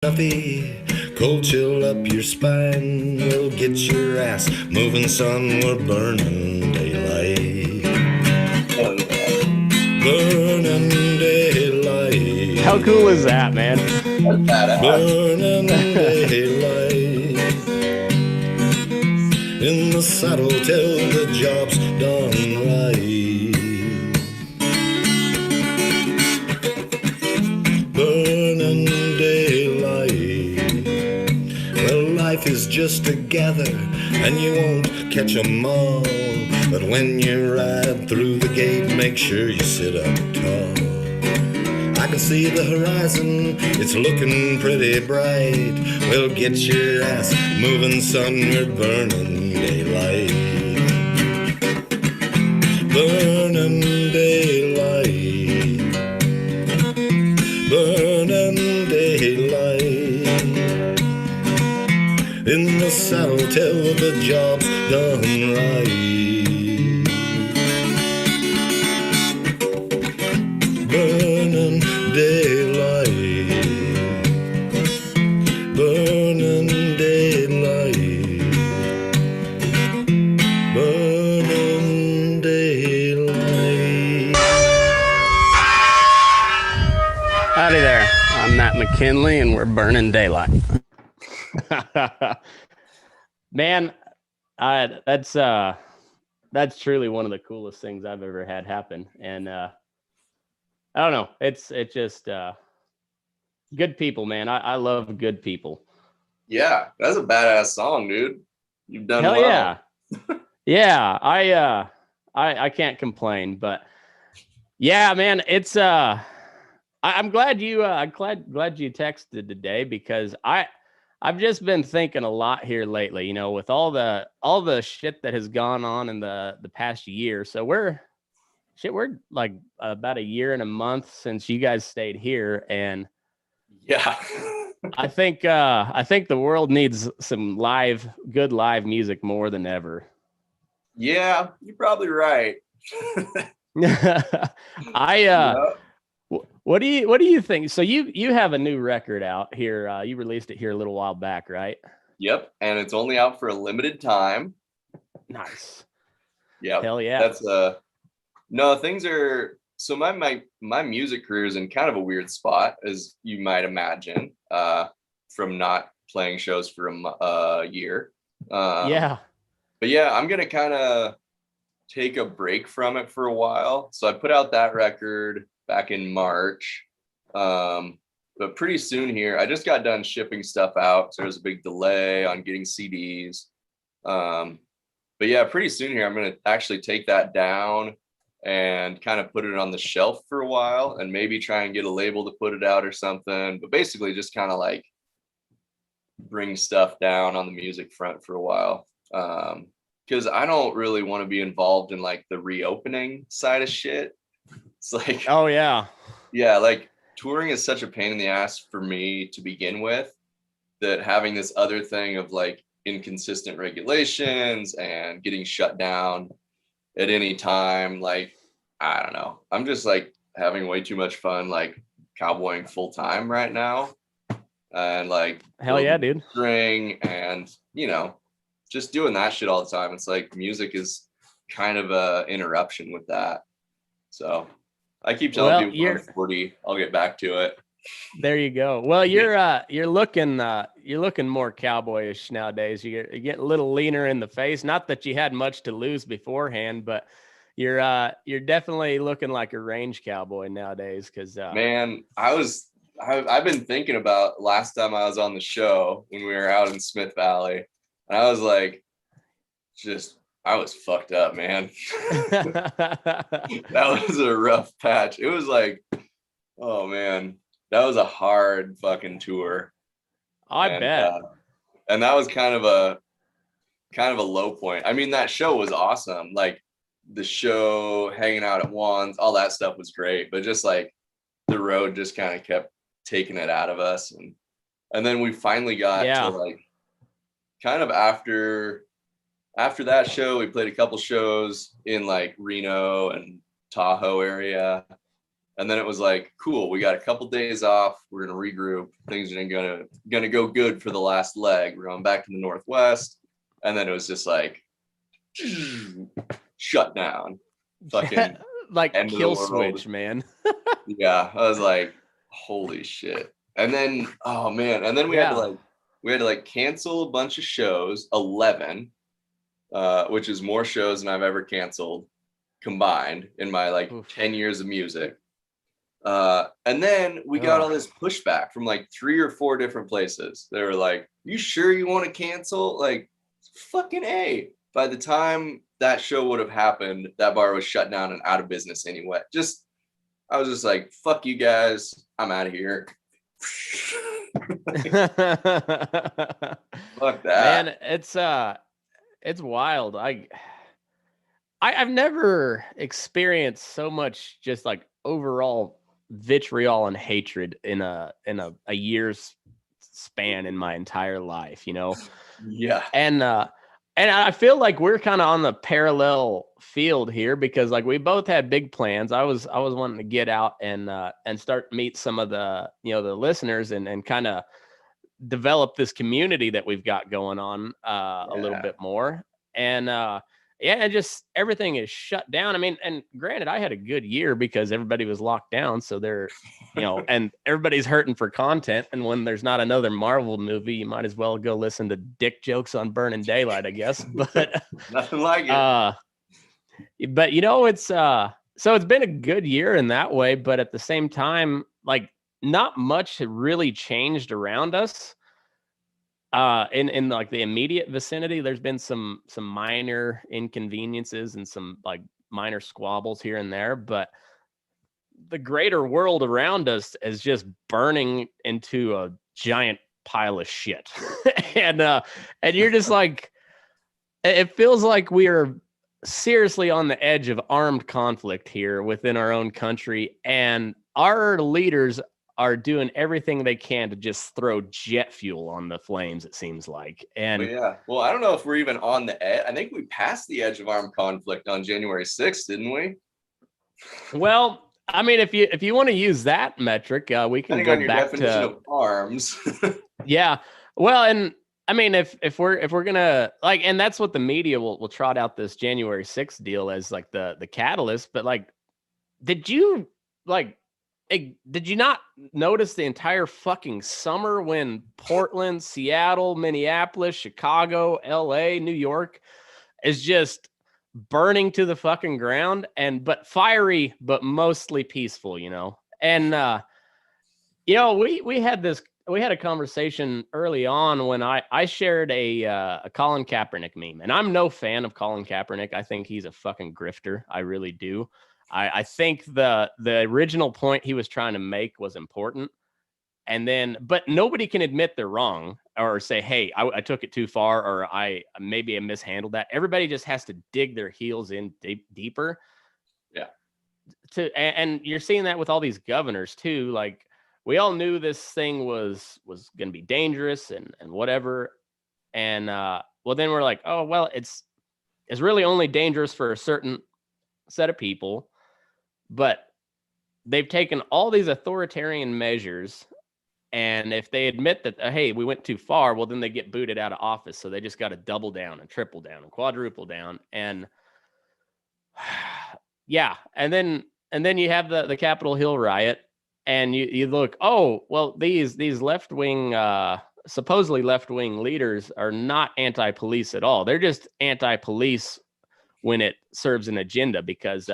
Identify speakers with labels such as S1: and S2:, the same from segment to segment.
S1: Stuffy, cold chill up your spine. We'll get your ass moving, son. We're burning daylight. Burning daylight.
S2: How cool is that, man?
S1: Burning daylight. In the saddle till the job's done right. Burning daylight. Well, life is just a gather, and you won't catch 'em all. But when you ride through the gate, make sure you sit up tall. I can see the horizon, it's looking pretty bright. Well, get your ass moving, son, we're burning daylight. Burning daylight. Burning daylight. In the saddle till the job's done right. Burning daylight. Burning daylight. Burning daylight.
S2: Howdy there. I'm Matt McKinley, and we're burning daylight. Man, that's truly one of the coolest things I've ever had happen. And I don't know. It's just good people, man. I love good people.
S3: Yeah, that's a badass song, dude. You've done
S2: Hell
S3: well.
S2: yeah. Yeah, I can't complain, but yeah, man, it's I'm glad you glad you texted today, because I've just been thinking a lot here lately, you know, with all the shit that has gone on in the past year. So we're like about a year and a month since you guys stayed here, and
S3: Yeah.
S2: I think the world needs some good live music more than ever.
S3: Yeah, you're probably right.
S2: What do you think? So you have a new record out here. You released it here a little while back, right?
S3: Yep, and it's only out for a limited time.
S2: Nice.
S3: Yeah.
S2: Hell yeah.
S3: That's no, things are so my music career is in kind of a weird spot, as you might imagine, from not playing shows for a year.
S2: Yeah.
S3: But yeah, I'm gonna kind of take a break from it for a while. So I put out that record back in March. But pretty soon here, I just got done shipping stuff out. So there's a big delay on getting CDs. But yeah, pretty soon here, I'm going to actually take that down and kind of put it on the shelf for a while, and maybe try and get a label to put it out or something. But basically just kind of like bring stuff down on the music front for a while. Because I don't really want to be involved in like the reopening side of shit. It's like,
S2: Oh yeah.
S3: yeah, like touring is such a pain in the ass for me to begin with, that having this other thing of like inconsistent regulations and getting shut down at any time, like, I don't know. I'm just like having way too much fun, like cowboying full time right now. And like,
S2: Hell yeah, dude.
S3: string and, you know, just doing that shit all the time. It's like music is kind of a interruption with that. So I keep telling people when I'm 40, I'll get back to it.
S2: There you go. Well, you're looking more cowboyish nowadays. You get a little leaner in the face. Not that you had much to lose beforehand, but you're definitely looking like a range cowboy nowadays. Because
S3: man, I've been thinking about last time I was on the show when we were out in Smith Valley, and I was like, I was fucked up, man. That was a rough patch. It was like, oh man, that was a hard fucking tour.
S2: I bet.
S3: And that was kind of a low point. I mean, that show was awesome. Like the show, hanging out at Juan's, all that stuff was great. But just like the road just kind of kept taking it out of us. And then we finally got to like kind of after that show, we played a couple shows in like Reno and Tahoe area. And then it was like, cool, we got a couple days off. We're gonna regroup. Things are gonna go good for the last leg. We're going back to the Northwest. And then it was just like shut down. Fucking
S2: like
S3: end of the
S2: kill
S3: world.
S2: switch, man.
S3: Yeah. I was like, holy shit. And then, oh man. And then we had to like cancel a bunch of shows, 11, which is more shows than I've ever canceled combined in my like 10 years of music. And then we got all this pushback from like 3 or 4 different places. They were like, you sure you want to cancel? Like, fucking A. By the time that show would have happened, that bar was shut down and out of business anyway. I was just like, fuck you guys. I'm out of here. Fuck that.
S2: Man, it's wild. I've never experienced so much just like overall vitriol and hatred in a year's span in my entire life, you know?
S3: Yeah.
S2: And I feel like we're kind of on the parallel field here because like we both had big plans. I was wanting to get out and start meet some of the, you know, the listeners and kind of develop this community that we've got going on a little bit more. And and just everything is shut down. I mean, and granted, I had a good year because everybody was locked down. So they're, you know, and everybody's hurting for content. And when there's not another Marvel movie, you might as well go listen to dick jokes on Burning Daylight, I guess. But
S3: nothing like it.
S2: But you know, it's so it's been a good year in that way. But at the same time, like not much had really changed around us. In like the immediate vicinity, there's been some minor inconveniences and some like minor squabbles here and there, but the greater world around us is just burning into a giant pile of shit. and you're just like, it feels like we are seriously on the edge of armed conflict here within our own country, and our leaders are doing everything they can to just throw jet fuel on the flames, it seems like. And
S3: well, I don't know if we're even on the edge. I think we passed the edge of armed conflict on January 6th, didn't we?
S2: Well, I mean, if you want to use that metric, we can go back to
S3: of arms.
S2: Yeah. Well, and I mean, if we're gonna like, and that's what the media will trot out this January 6th deal as like the catalyst. But like, did you not notice the entire fucking summer when Portland, Seattle, Minneapolis, Chicago, LA, New York is just burning to the fucking ground but fiery, but mostly peaceful, you know? And, you know, we had a conversation early on when I shared a Colin Kaepernick meme, and I'm no fan of Colin Kaepernick. I think he's a fucking grifter. I really do. I think the original point he was trying to make was important. And then, but nobody can admit they're wrong or say, hey, I took it too far, or I mishandled that. Everybody just has to dig their heels in deeper.
S3: Yeah.
S2: And you're seeing that with all these governors too. Like we all knew this thing was going to be dangerous and whatever. And well, then we're like, oh, well, it's really only dangerous for a certain set of people. But they've taken all these authoritarian measures, and if they admit that, hey, we went too far, well, then they get booted out of office. So they just got to double down and triple down and quadruple down. And yeah, and then you have the Capitol Hill riot, and you look, oh, well, these left-wing, supposedly left-wing leaders are not anti-police at all. They're just anti-police when it serves an agenda, because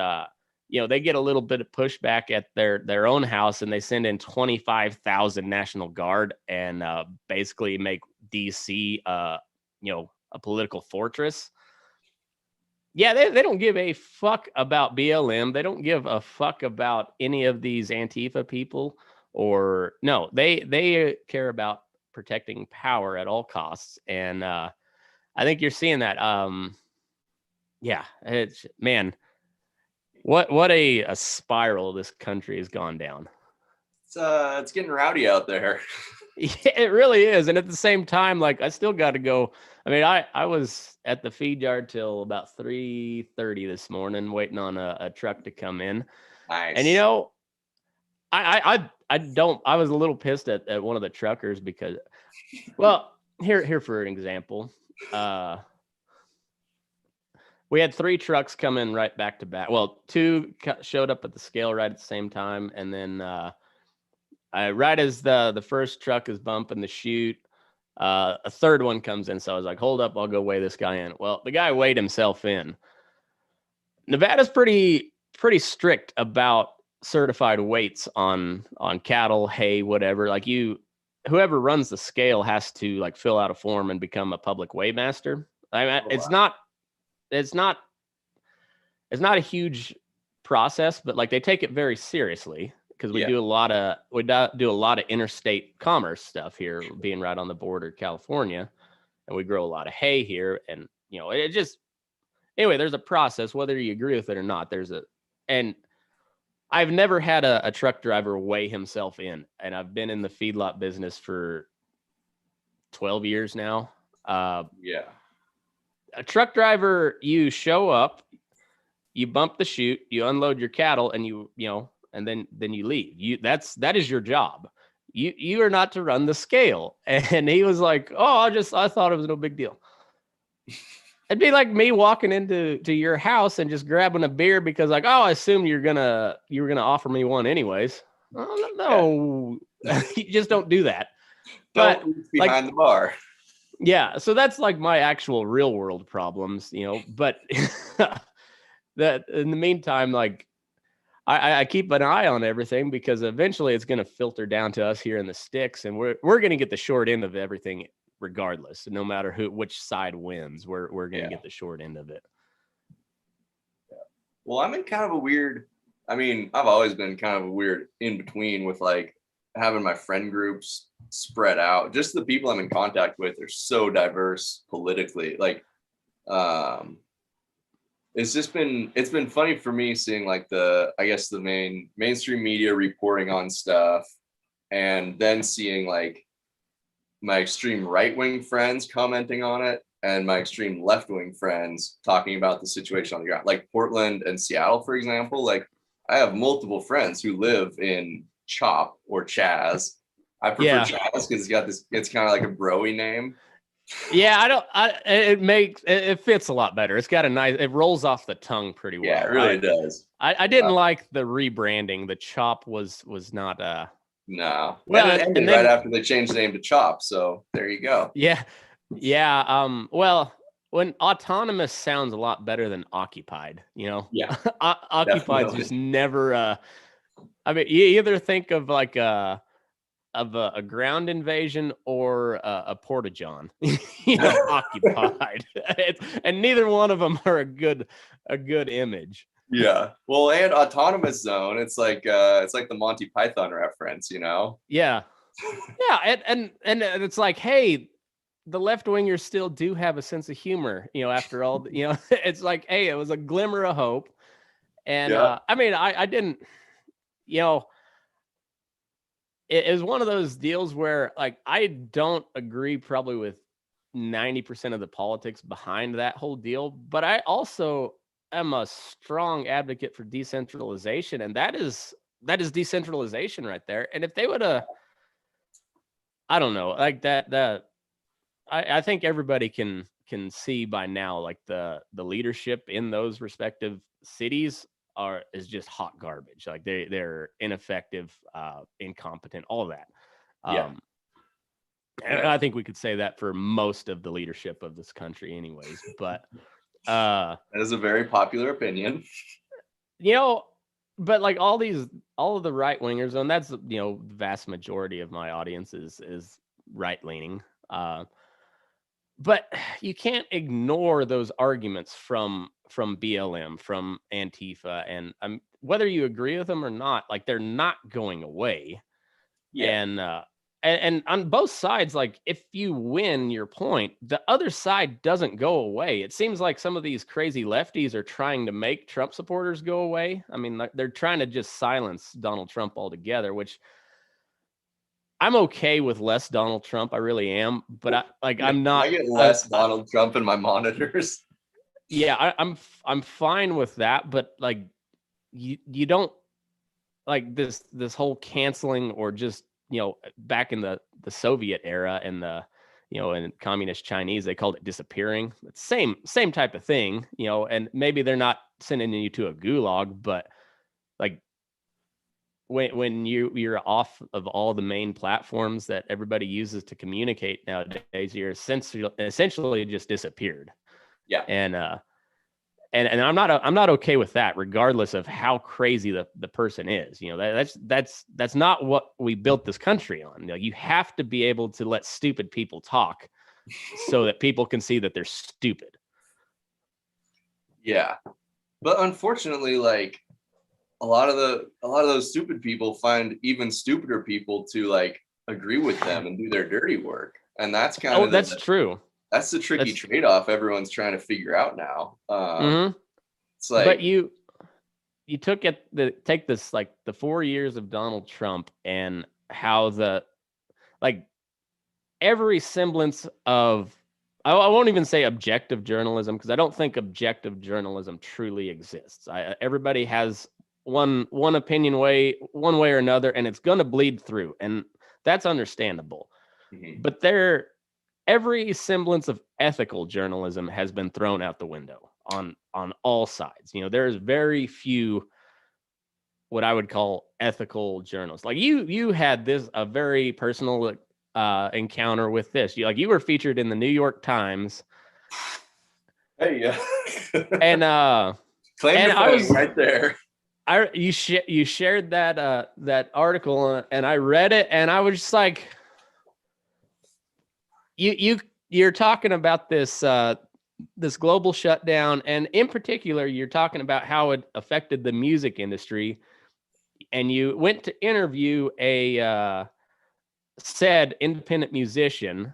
S2: you know, they get a little bit of pushback at their own house, and they send in 25,000 National Guard and basically make DC, you know, a political fortress. Yeah, they don't give a fuck about BLM. They don't give a fuck about any of these Antifa people, or no, they care about protecting power at all costs. And I think you're seeing that. Yeah, it's, man. What a spiral this country has gone down.
S3: It's getting rowdy out there.
S2: Yeah, it really is. And at the same time, like I still got to go. I mean, I was at the feed yard till about 3:30 this morning, waiting on a truck to come in.
S3: Nice.
S2: And you know, I don't. I was a little pissed at one of the truckers because, well, here for an example, we had 3 trucks come in right back to back. Well, 2 showed up at the scale right at the same time, and then right as the first truck is bumping the chute, a third one comes in. So I was like, hold up, I'll go weigh this guy in. Well, the guy weighed himself in. Nevada's pretty strict about certified weights on cattle, hay, whatever. Like whoever runs the scale has to like fill out a form and become a public weighmaster. I mean, it's not a huge process, but like they take it very seriously because we do a lot of interstate commerce stuff here, being right on the border of California, and we grow a lot of hay here, and it just anyway. There's a process, whether you agree with it or not. And I've never had a truck driver weigh himself in, and I've been in the feedlot business for 12 years now. A truck driver, you show up, you bump the chute, you unload your cattle, and and then you leave. That is your job. You are not to run the scale. And he was like, "Oh, I thought it was no big deal." It'd be like me walking into your house and just grabbing a beer because like, oh, I assumed you were gonna offer me one anyways. Oh, no, you just don't do that. But
S3: behind the bar.
S2: Yeah, so that's like my actual real world problems, but that in the meantime, like I keep an eye on everything because eventually it's going to filter down to us here in the sticks, and we're going to get the short end of everything regardless. No matter which side wins, we're going to get the short end of it.
S3: Yeah. Well, I'm in kind of a weird, I've always been kind of a weird in between with like having my friend groups spread out. Just the people I'm in contact with are so diverse politically. Like, it's been funny for me seeing like the mainstream media reporting on stuff, and then seeing like my extreme right-wing friends commenting on it and my extreme left-wing friends talking about the situation on the ground. Like Portland and Seattle, for example, like I have multiple friends who live in Chop or Chaz. I prefer Chaz because it's kind of like a bro-y name.
S2: Yeah, it fits a lot better. It's got it rolls off the tongue pretty well.
S3: Yeah, it really does.
S2: I didn't like the rebranding. The Chop was not
S3: no.
S2: Well,
S3: and then, right after they changed the name to Chop, so there you go.
S2: Yeah. Well, when autonomous sounds a lot better than occupied,
S3: Yeah.
S2: Occupied's just never. You either think of like a ground invasion or a porta-john, occupied, and neither one of them are a good image.
S3: Yeah. Well, and autonomous zone, it's like the Monty Python reference,
S2: Yeah. Yeah, and it's like, hey, the left wingers still do have a sense of humor, after all, it's like, hey, it was a glimmer of hope. And I didn't, it was one of those deals where like I don't agree probably with 90% of the politics behind that whole deal, but I also am a strong advocate for decentralization, and that is decentralization right there. And if they would have, I don't know, like that I think everybody can see by now, like the leadership in those respective cities is just hot garbage. Like they're ineffective, incompetent, all that. And I think we could say that for most of the leadership of this country anyways, but
S3: that is a very popular opinion.
S2: But like all of the right wingers, and that's the vast majority of my audience is right leaning. But you can't ignore those arguments from BLM, from Antifa, and whether you agree with them or not, like they're not going away. Yeah. And on both sides, like if you win your point, the other side doesn't go away. It seems like some of these crazy lefties are trying to make Trump supporters go away. I mean, they're trying to just silence Donald Trump altogether, which I'm okay with less Donald Trump. I really am, but I'm not.
S3: I get less Donald Trump in my monitors.
S2: Yeah, I'm fine with that, but like you don't like this whole canceling, or just, back in the Soviet era and in communist Chinese, they called it disappearing. It's same type of thing, and maybe they're not sending you to a gulag, but like when you're off of all the main platforms that everybody uses to communicate nowadays, you're essentially just disappeared.
S3: Yeah.
S2: And I'm not okay with that, regardless of how crazy the person is. That's not what we built this country on. You have to be able to let stupid people talk so that people can see that they're stupid.
S3: Yeah. But unfortunately, like, a lot of those stupid people find even stupider people to like agree with them and do their dirty work. And that's kind of
S2: that's true.
S3: That's the tricky trade-off everyone's trying to figure out now. It's like,
S2: but you take this, like the 4 years of Donald Trump, and how every semblance of, I won't even say objective journalism, because I don't think objective journalism truly exists. Everybody has one opinion one way or another, and it's going to bleed through, and that's understandable. But every semblance of ethical journalism has been thrown out the window on all sides. There's very few what I would call ethical journalists. Like you had a very personal encounter with this. You were featured in the New York Times.
S3: Hey, yeah.
S2: And
S3: claim
S2: I was
S3: right there.
S2: You shared that article, and I read it, and I was just like, you're talking about this global shutdown, and in particular, you're talking about how it affected the music industry, and you went to interview a said independent musician,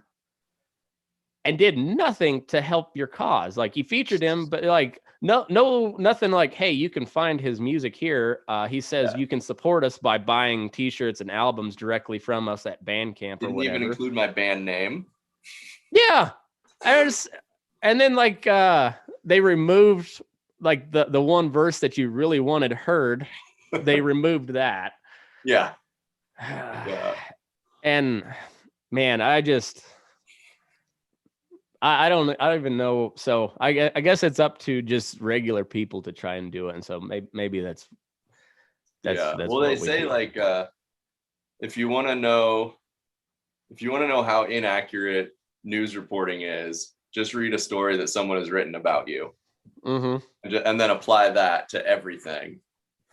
S2: and did nothing to help your cause. Like, you featured him, but like nothing like, hey, you can find his music here. He says you can support us by buying T-shirts and albums directly from us at Bandcamp or whatever.
S3: Didn't even include my band name.
S2: Yeah. And then like they removed like the one verse that you really wanted heard. They removed that.
S3: Yeah.
S2: Yeah. And man, I don't even know. So I guess it's up to just regular people to try and do it. And so maybe that's
S3: well, they say like if you want to know how inaccurate news reporting is, just read a story that someone has written about you, and then apply that to everything.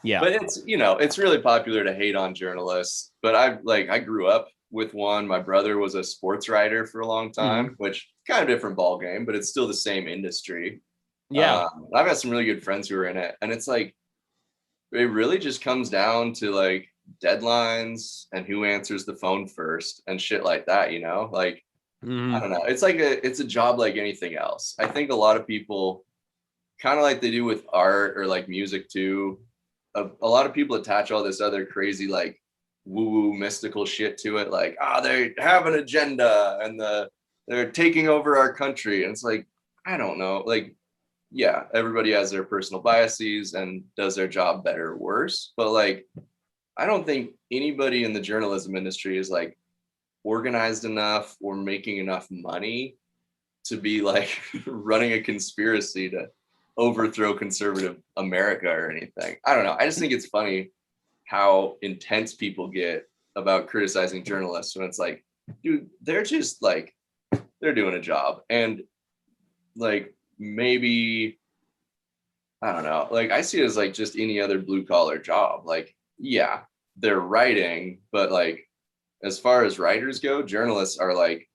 S2: Yeah.
S3: But it's really popular to hate on journalists. But I grew up with one. My brother was a sports writer for a long time, which kind of different ball game, but it's still the same industry.
S2: Yeah.
S3: I've got some really good friends who are in it, and it's like, it really just comes down to like deadlines and who answers the phone first and shit like that, like, I don't know. It's like it's a job like anything else. I think a lot of people, kind of like they do with art or like music too, a lot of people attach all this other crazy like woo-woo mystical shit to it, like, they have an agenda and they're taking over our country. And it's like, I don't know, like, yeah, everybody has their personal biases and does their job better or worse, but like, I don't think anybody in the journalism industry is like organized enough or making enough money to be like running a conspiracy to overthrow conservative America or anything. I don't know. I just think it's funny how intense people get about criticizing journalists when it's like, dude, they're just like, they're doing a job. And like, maybe, I don't know, like, I see it as like just any other blue collar job. Like, yeah, they're writing, but like, as far as writers go, journalists are like,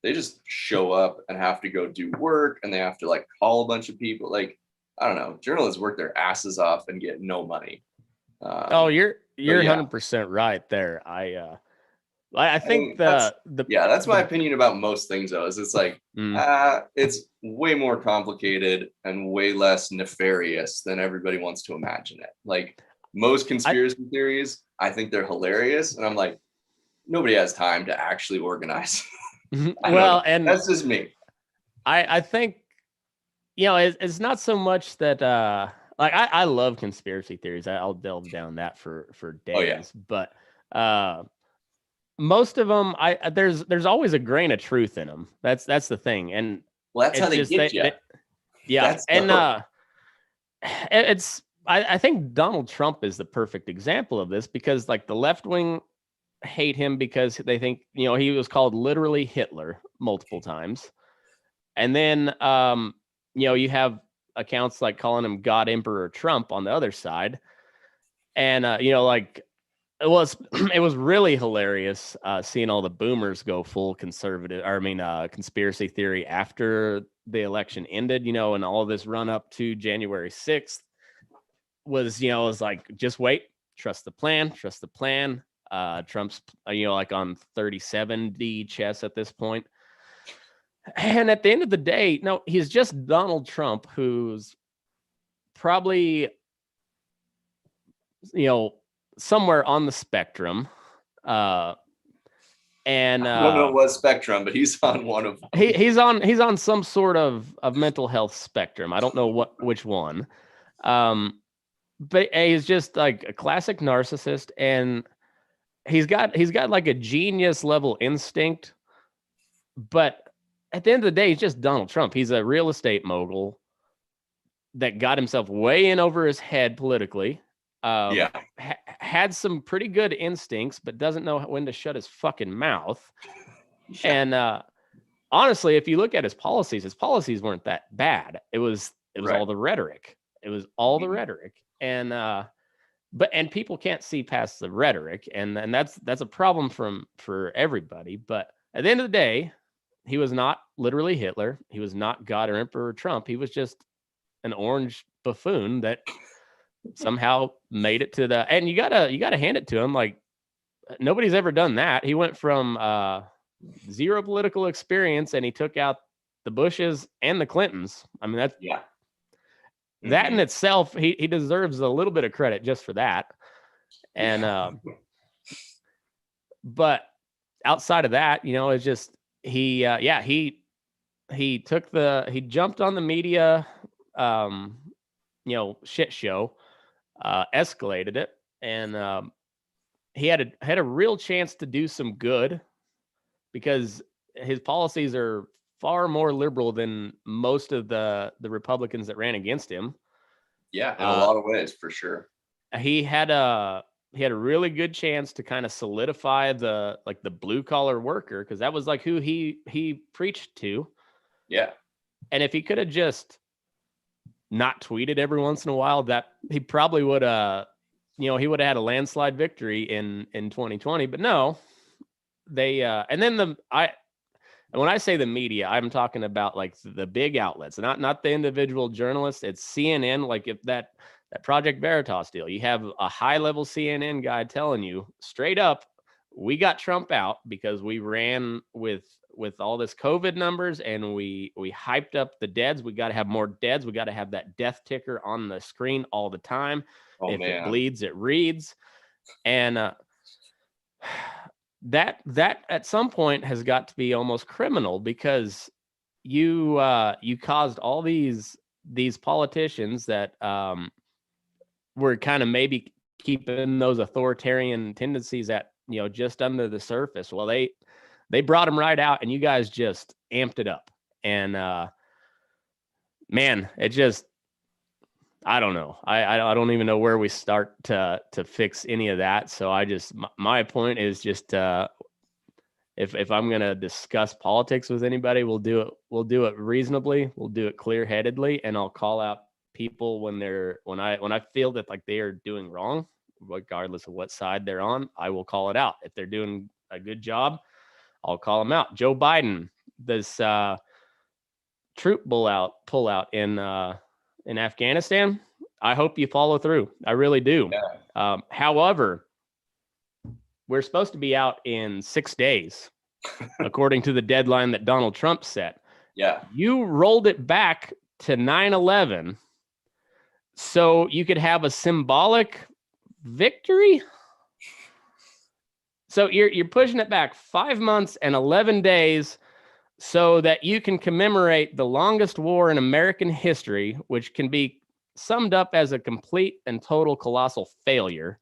S3: they just show up and have to go do work, and they have to like call a bunch of people. Like, I don't know, journalists work their asses off and get no money.
S2: You're 100% right there. I think
S3: that's my opinion about most things though, is it's like, it's way more complicated and way less nefarious than everybody wants to imagine it. Like, most conspiracy theories, I think they're hilarious, and I'm like, nobody has time to actually organize.
S2: Well, and
S3: that's just me.
S2: I think, it's not so much that like I love conspiracy theories. I'll delve down that for days.
S3: Oh, yeah.
S2: But most of them, there's always a grain of truth in them. That's the thing, and
S3: Well, that's how they get you.
S2: Yeah,
S3: That's
S2: and I think Donald Trump is the perfect example of this, because like the left wing hate him because they think, you know, he was called literally Hitler multiple times. And then, you know, you have accounts like calling him God Emperor Trump on the other side. And, you know, like it was really hilarious seeing all the boomers go full conspiracy theory after the election ended, you know, and all this run up to January 6th was, you know, was like, just wait, trust the plan. Trump's, you know, like on 37D chess at this point. And at the end of the day, no, he's just Donald Trump, who's probably, you know, somewhere on the spectrum. And
S3: I don't know what spectrum, but he's on one of them.
S2: He's on some sort of mental health spectrum. I don't know which one. But he's just like a classic narcissist, and he's got like a genius level instinct. But at the end of the day, he's just Donald Trump. He's a real estate mogul that got himself way in over his head politically. Had some pretty good instincts, but doesn't know when to shut his fucking mouth. And honestly, if you look at his policies weren't that bad. It was all the rhetoric. It was all the rhetoric. And and people can't see past the rhetoric, and that's a problem for everybody. But at the end of the day, he was not literally Hitler. He was not God or Emperor Trump. He was just an orange buffoon that somehow made it to the. And you gotta hand it to him. Like, nobody's ever done that. He went from zero political experience, and he took out the Bushes and the Clintons. I mean, that's that in itself, he deserves a little bit of credit just for that. And but outside of that, you know, it's just he jumped on the media, you know, shit show, escalated it, and he had a real chance to do some good, because his policies are far more liberal than most of the Republicans that ran against him.
S3: Yeah, in a lot of ways, for sure.
S2: He had a really good chance to kind of solidify the blue collar worker, because that was like who he preached to.
S3: Yeah.
S2: And if he could have just not tweeted every once in a while, that he probably would you know, he would have had a landslide victory in 2020. But no, they and then when I say the media, I'm talking about like the big outlets, not the individual journalists. It's CNN. Like, if that Project Veritas deal, you have a high level CNN guy telling you straight up, we got Trump out because we ran with all this COVID numbers, and we hyped up the deads. We got to have more deads. We got to have that death ticker on the screen all the time. If it bleeds, it reads. And that at some point has got to be almost criminal, because you caused all these politicians that were kind of maybe keeping those authoritarian tendencies at, you know, just under the surface. Well, they brought them right out, and you guys just amped it up. And man, it just, I don't know. I don't even know where we start to fix any of that. So my point is just, if I'm going to discuss politics with anybody, we'll do it reasonably. We'll do it clear-headedly, and I'll call out people when I feel that like they are doing wrong, regardless of what side they're on. I will call it out. If they're doing a good job, I'll call them out. Joe Biden, this troop pullout in Afghanistan, I hope you follow through. I really do. Yeah. However, we're supposed to be out in 6 days, according to the deadline that Donald Trump set.
S3: Yeah.
S2: You rolled it back to 9/11 so you could have a symbolic victory. So you're pushing it back 5 months and 11 days so that you can commemorate the longest war in American history, which can be summed up as a complete and total colossal failure.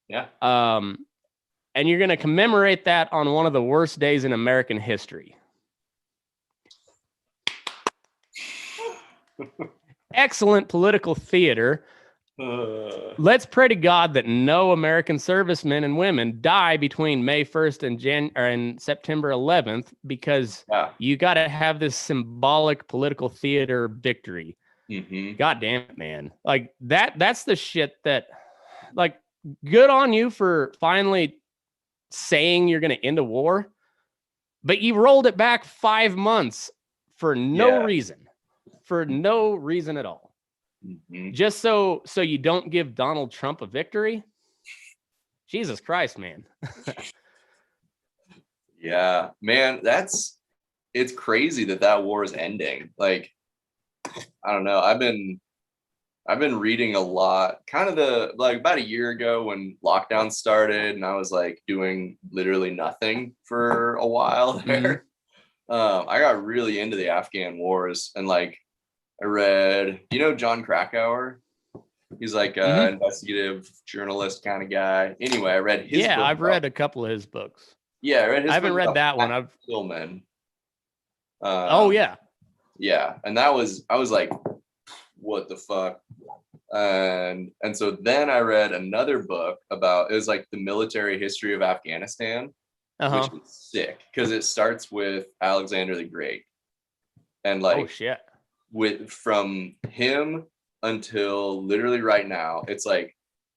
S3: Yeah.
S2: And you're going to commemorate that on one of the worst days in American history. Excellent political theater. Let's pray to God that no American servicemen and women die between May 1st and September 11th, because you got to have this symbolic political theater victory.
S3: Mm-hmm.
S2: God damn it, man. Like that's the shit that, like, good on you for finally saying you're going to end a war, but you rolled it back 5 months for no reason at all.
S3: Mm-hmm.
S2: Just so you don't give Donald Trump a victory. Jesus Christ, man.
S3: Yeah, man, it's crazy that war is ending. Like, I don't know. I've been reading a lot, kind of about a year ago when lockdown started, and I was like doing literally nothing for a while there. Mm-hmm. I got really into the Afghan wars, and like I read, John Krakauer. He's like an investigative journalist kind of guy. Anyway, I read his book.
S2: I've read a couple of his books.
S3: Yeah, I read his
S2: I haven't read that one.
S3: I've Tillman. Yeah, and I was like, what the fuck? And so then I read another book about, it was like the military history of Afghanistan, which is sick because it starts with Alexander the Great, and like, from him until literally right now, it's like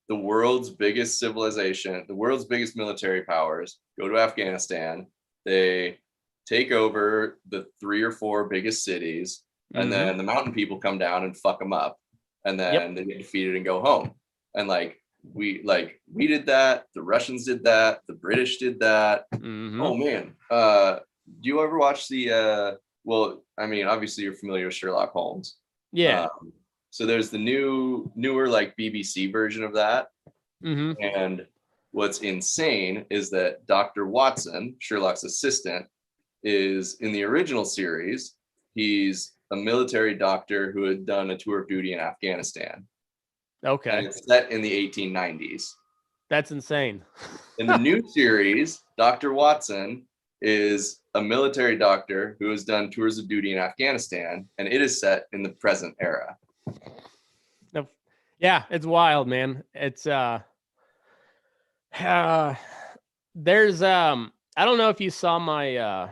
S3: the world's biggest civilization, the world's biggest military powers go to Afghanistan. They take over the 3 or 4 biggest cities, and then the mountain people come down and fuck them up, and then they get defeated and go home. And like we did that, the Russians did that, the British did that. Oh man, do you ever watch the well, I mean, obviously you're familiar with Sherlock Holmes. So there's the newer like BBC version of that. And what's insane is that Dr. Watson, Sherlock's assistant, is in the original series, he's a military doctor who had done a tour of duty in Afghanistan.
S2: Okay.
S3: And it's set in the 1890s.
S2: That's insane.
S3: In the new series, Dr. Watson is a military doctor who has done tours of duty in Afghanistan, and it is set in the present era.
S2: Yeah, it's wild, man. It's there's I don't know if you saw my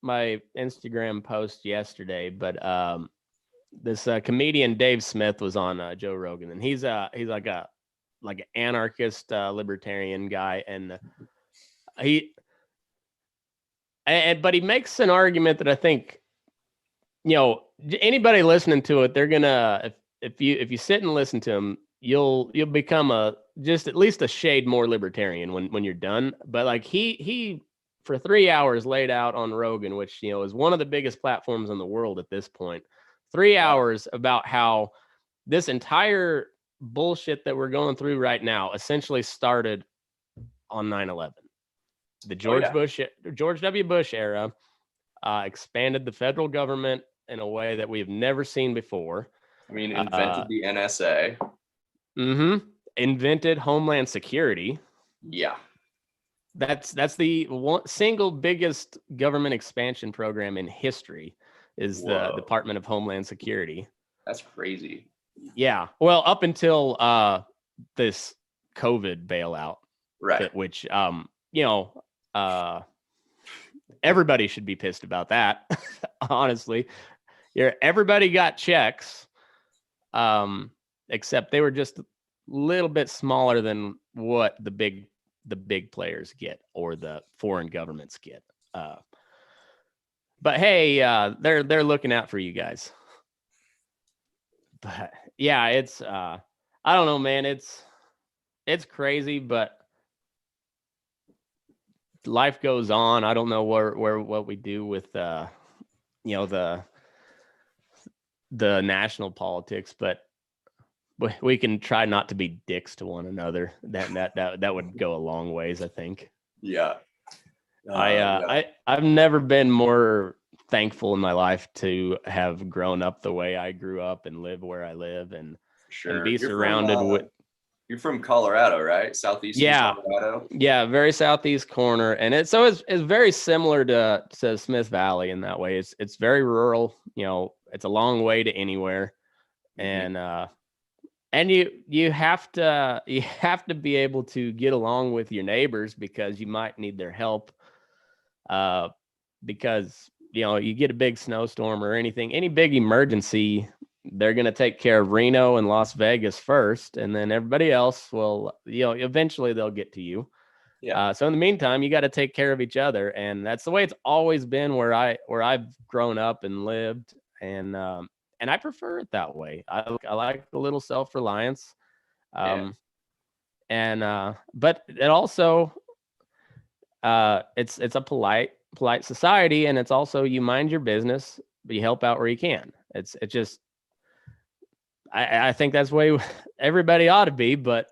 S2: my Instagram post yesterday, but this comedian Dave Smith was on Joe Rogan, and he's like an anarchist libertarian guy, and but he makes an argument that I think, anybody listening to it, they're gonna, if you sit and listen to him, you'll become just at least a shade more libertarian when you're done. But like he for 3 hours laid out on Rogan, which is one of the biggest platforms in the world at this point, 3 hours about how this entire bullshit that we're going through right now essentially started on 9/11. The George W. Bush era expanded the federal government in a way that we've never seen before.
S3: I mean, invented the NSA.
S2: Invented Homeland Security.
S3: Yeah.
S2: That's the single biggest government expansion program in history is the Department of Homeland Security.
S3: That's crazy.
S2: Yeah. Well, up until this COVID bailout.
S3: Right.
S2: Which, everybody should be pissed about that. Honestly, everybody got checks, except they were just a little bit smaller than what the big players get or the foreign governments get. But hey, they're looking out for you guys. But yeah, it's I don't know, man. It's crazy, but life goes on. I don't know what we do with the national politics, but we can try not to be dicks to one another. That would go a long ways, I think.
S3: Yeah.
S2: I've never been more thankful in my life to have grown up the way I grew up and live where I live and
S3: Sure.
S2: be surrounded with.
S3: You're from Colorado, right? Southeastern Colorado.
S2: Yeah, very southeast corner, and it's very similar to Smith Valley in that way. It's very rural. You know, it's a long way to anywhere, and you have to be able to get along with your neighbors because you might need their help. Because you get a big snowstorm or anything, any big emergency, they're going to take care of Reno and Las Vegas first, and then everybody else will, eventually they'll get to you. Yeah. So in the meantime, you got to take care of each other, and that's the way it's always been where I've grown up and lived, and I prefer it that way. I like a little self-reliance, but it also it's a polite society, and it's also you mind your business, but you help out where you can. It's just. I think that's the way everybody ought to be, but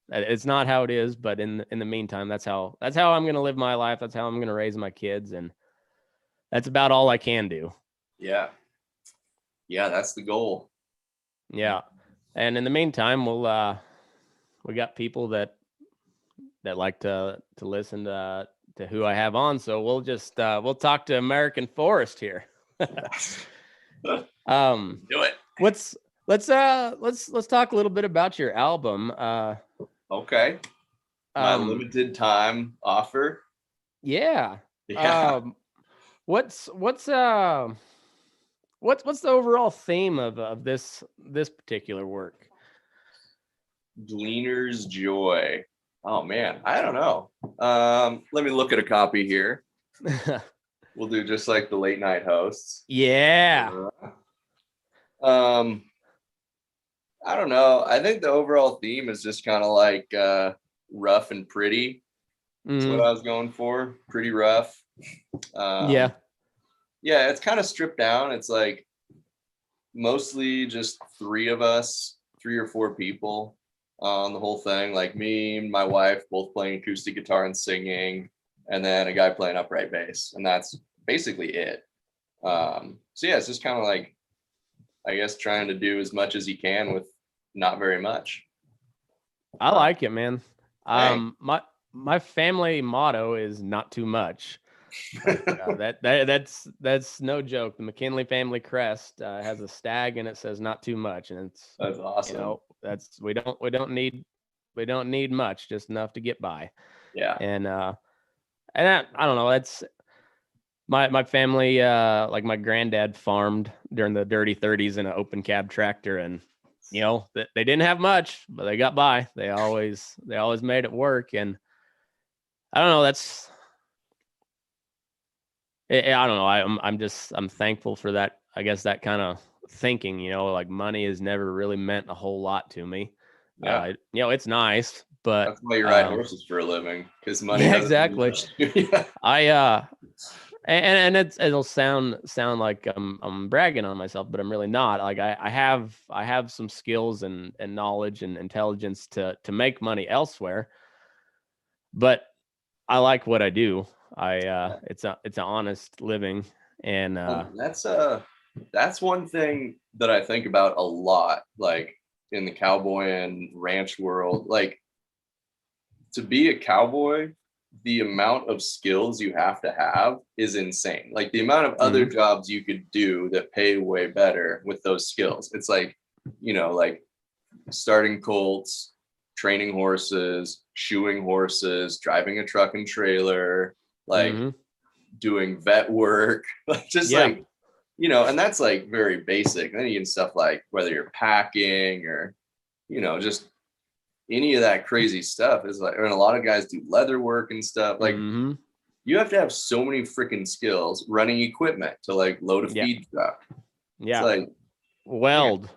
S2: it's not how it is. But in the meantime, that's how I'm going to live my life. That's how I'm going to raise my kids, and that's about all I can do.
S3: Yeah, that's the goal.
S2: Yeah, and in the meantime, we got people that like to listen to who I have on, so we'll just we'll talk to American Forrest here.
S3: Do it.
S2: Let's talk a little bit about your album.
S3: Okay. My limited time offer.
S2: Yeah. What's the overall theme of this particular work?
S3: Gleaner's Joy. Oh man, I don't know. Let me look at a copy here. We'll do just like the late night hosts.
S2: Yeah.
S3: I don't know. I think the overall theme is just kind of like rough and pretty. That's what I was going for. Pretty rough. Yeah, it's kind of stripped down. It's like mostly just 3 of us, 3 or 4 people on the whole thing. Like me and my wife both playing acoustic guitar and singing, and then a guy playing upright bass, and that's basically it. So yeah, it's just kind of like, I guess, trying to do as much as you can with not very much.
S2: I like it, man. My family motto is not too much. That's no joke. The McKinley family crest has a stag and it says not too much, and
S3: that's awesome.
S2: We don't need much, just enough to get by.
S3: Yeah.
S2: And I don't know, that's my family, like my granddad farmed during the dirty 30s in an open cab tractor, and they didn't have much, but they got by. They always made it work, and I don't know. I don't know. I'm thankful for that. I guess that kind of thinking. Like money has never really meant a whole lot to me.
S3: Yeah.
S2: It's nice, but
S3: that's why you ride horses for a living, because money.
S2: Yeah, exactly. Yeah. And it'll sound like I'm bragging on myself, but I'm really not. Like I have some skills and knowledge and intelligence to make money elsewhere, but I like what I do. It's an honest living, and
S3: that's one thing that I think about a lot, like in the cowboy and ranch world. Like, to be a cowboy, the amount of skills you have to have is insane. Like the amount of other jobs you could do that pay way better with those skills. It's like, like starting colts, training horses, shoeing horses, driving a truck and trailer, like doing vet work, just like, and that's like very basic. Then you get stuff like whether you're packing or, just any of that crazy stuff is like, and a lot of guys do leather work and stuff. Like you have to have so many freaking skills running equipment to like load a feed truck.
S2: Yeah.
S3: It's like
S2: weld,